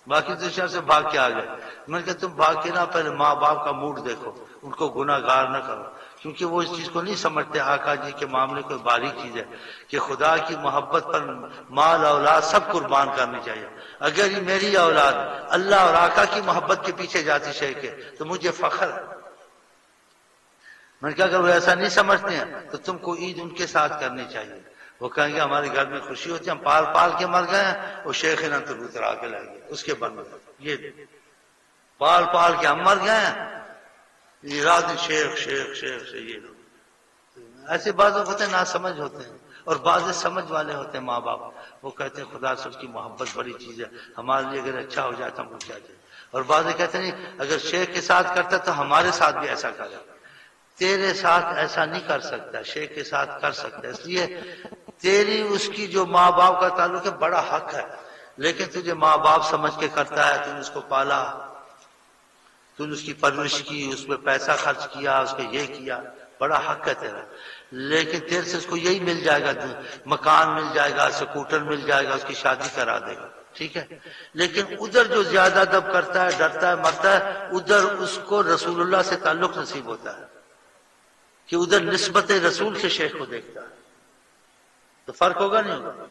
باقی تو شہر سے بھاگ کے آ گئے. میں نے کہا تم بھاگ کے نہ پہلے ماں باپ کا موڈ دیکھو، ان کو گناہ گار نہ کرو، کیونکہ وہ اس چیز کو نہیں سمجھتے. آقا جی کے معاملے کوئی باریک چیز ہے کہ خدا کی محبت پر مال اولاد سب قربان کرنی چاہیے. اگر یہ میری اولاد اللہ اور آقا کی محبت کے پیچھے جاتی شیخ کے تو مجھے فخر ہے. میں نے کہا اگر وہ ایسا نہیں سمجھتے ہیں تو تم کو عید ان کے ساتھ کرنی چاہیے. وہ کہیں گے ہمارے گھر میں خوشی ہوتی ہے، ہم پال پال کے مر گئے ہیں، وہ شیخ نا تو اترا کے لائیں گے اس کے بن گئے. یہ پال پال کے ہم مر گئے ہیں، یہ رات شیخ شیخ شیخ سے یہ ایسے بعض ہوتے ہیں نا سمجھ ہوتے ہیں، اور بعض سمجھ والے ہوتے ہیں ماں باپ. وہ کہتے ہیں خدا سے اس کی محبت بڑی چیز ہے، ہمارے لیے اگر اچھا ہو جائے تو ہم کو کیا چاہیے. اور بعض کہتے ہیں اگر شیخ کے ساتھ کرتا تو ہمارے ساتھ بھی ایسا کرے. تیرے ساتھ ایسا نہیں کر سکتا، شیخ کے ساتھ کر سکتا. اس لیے تیری اس کی جو ماں باپ کا تعلق ہے بڑا حق ہے، لیکن تجھے ماں باپ سمجھ کے کرتا ہے. تم اس کو پالا، تم اس کی پرورش کی، اس پہ پیسہ خرچ کیا، اس کو یہ کیا، بڑا حق ہے تیرا. لیکن تیرے سے اس کو یہی مل جائے گا، مکان مل جائے گا، سکوٹر مل جائے گا، اس کی شادی کرا دے گا، ٹھیک ہے. لیکن ادھر جو زیادہ دب کرتا ہے، ڈرتا ہے، مرتا ہے، ادھر اس کو رسول اللہ سے تعلق نصیب ہوتا ہے کہ ادھر نسبت رسول سے شیخ کو دیکھتا ہے. تو فرق ہوگا نہیں ہوگا.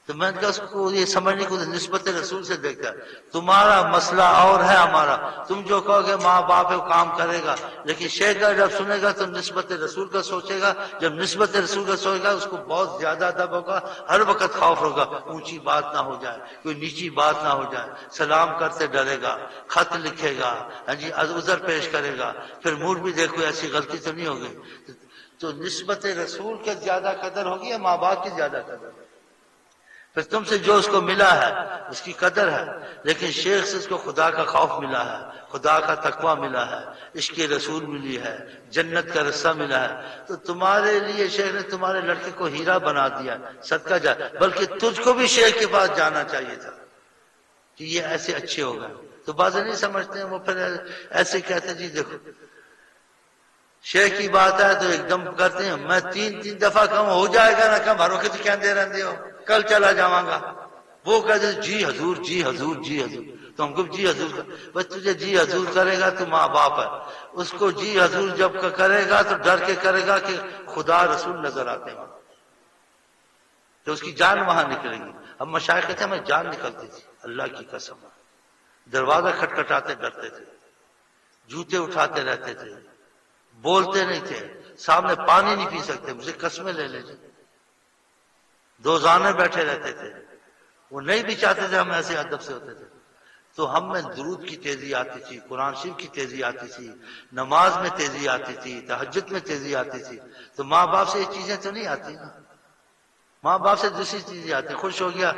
تو میں نے کہا اس کو یہ سمجھنے کو نسبت رسول سے دیکھتا ہے. تمہارا مسئلہ اور ہے ہمارا. تم جو کہو گے ماں باپ ہے وہ کام کرے گا، لیکن شیخ کا جب سنے گا تو نسبت رسول کا سوچے گا. جب نسبت رسول کا سوچے گا اس کو بہت زیادہ ادب ہوگا، ہر وقت خوف ہوگا اونچی بات نہ ہو جائے، کوئی نیچی بات نہ ہو جائے. سلام کرتے ڈرے گا، خط لکھے گا، ہاں جی عذر پیش کرے گا. پھر موڈ بھی دیکھو ایسی غلطی تو نہیں ہوگی. تو نسبت رسول کے زیادہ قدر ہوگی یا ماں باپ کی زیادہ قدر؟ پھر تم سے جو اس کو ملا ہے اس کی قدر ہے، لیکن شیخ سے اس کو خدا کا خوف ملا ہے، خدا کا تقوی ملا ہے، عشق رسول ملی ہے، جنت کا رستہ ملا ہے. تو تمہارے لیے شیخ نے تمہارے لڑکے کو ہیرا بنا دیا، صدقہ جا. بلکہ تجھ کو بھی شیخ کے پاس جانا چاہیے تھا کہ یہ ایسے اچھے ہو گئے. تو بعض نہیں سمجھتے ہیں، وہ پھر ایسے کہتے ہیں جی دیکھو شیخ کی بات ہے تو ایک دم کرتے ہیں. میں تین دفعہ کہوں ہو جائے گا نا کم ہر وقت کہتے رہتے ہو کل چلا جاؤں گا. وہ کہتے جی حضور جی حضور جی حضور. تو ہم کو جی حضور بس تجھے جی حضور کرے گا تو ماں باپ ہے، اس کو جی حضور جب کرے گا تو ڈر کے کرے گا کہ خدا رسول نظر آتے ہیں تو اس کی جان وہاں نکلے گی. اب مشائخ کہتے ہیں ہمیں جان نکلتی تھی اللہ کی قسم. دروازہ کھٹکھٹاتے ڈرتے تھے، جوتے اٹھاتے رہتے تھے، بولتے نہیں تھے، سامنے پانی نہیں پی سکتے، مجھے قسمیں لے لیجیے. دوزانے بیٹھے رہتے تھے، وہ نہیں بھی چاہتے تھے ہم ایسے ادب سے ہوتے تھے. تو ہم میں درود کی تیزی آتی تھی، قرآن شریف کی تیزی آتی تھی، نماز میں تیزی آتی تھی، تہجد میں تیزی آتی تھی. تو ماں باپ سے یہ چیزیں تو نہیں آتی نا. ماں باپ سے دوسری چیزیں آتی. خوش ہو گیا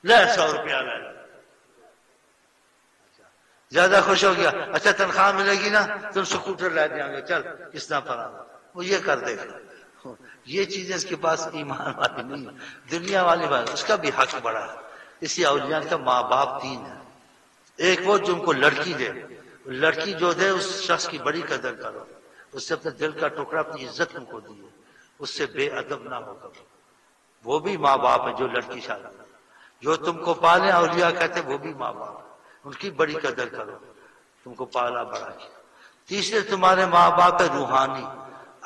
لے 100 روپیہ لے، زیادہ خوش ہو گیا اچھا تنخواہ ملے گی نا تم سکوٹر لے دیں گے، چل کس طرح پر آنا. وہ یہ کر دے گا. یہ چیزیں اس کے پاس ایمان والی نہیں ہے، دنیا والی بات. اس کا بھی حق بڑا ہے. اسی اولیاء کا ماں باپ 3 ہے. ایک وہ جن کو لڑکی دے، لڑکی جو دے اس شخص کی بڑی قدر کرو، اس سے اپنے دل کا ٹکڑا اپنی عزت ان کو دیے، اس سے بے ادب نہ ہو کبھی. وہ بھی ماں باپ ہے جو لڑکی شادی کرے. جو تم کو پالے اولیاء کہتے وہ بھی ماں باپ، ان کی بڑی قدر کرو، تم کو پالا بڑا کیا. تیسرے تمہارے ماں باپ ہے روحانی.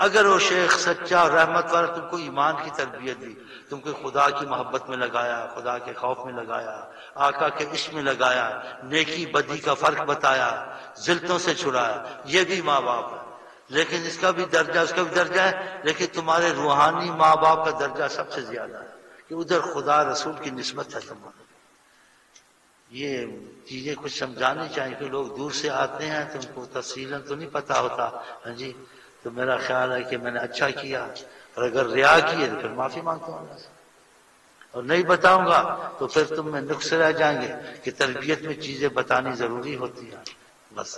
اگر وہ شیخ سچا اور رحمت والا تم کو ایمان کی تربیت دی، تم کو خدا کی محبت میں لگایا، خدا کے خوف میں لگایا، آقا کے عشق میں لگایا، نیکی بدی کا فرق بتایا، ذلتوں سے چھڑایا، یہ بھی ماں باپ ہے. لیکن اس کا بھی درجہ اس کا بھی درجہ ہے، لیکن تمہارے روحانی ماں باپ کا درجہ سب سے زیادہ ہے کہ ادھر خدا رسول کی نسبت ہے تمہارے. یہ چیزیں کچھ سمجھانی چاہیے کہ لوگ دور سے آتے ہیں تو ان کو تفصیلاً تو نہیں پتا ہوتا. ہاں جی تو میرا خیال ہے کہ میں نے اچھا کیا، اور اگر ریا کی ہے تو پھر معافی مانگتا ہوں اللہ سے. اور نہیں بتاؤں گا تو پھر تم میں نقص رہ جائیں گے کہ تربیت میں چیزیں بتانی ضروری ہوتی ہیں. بس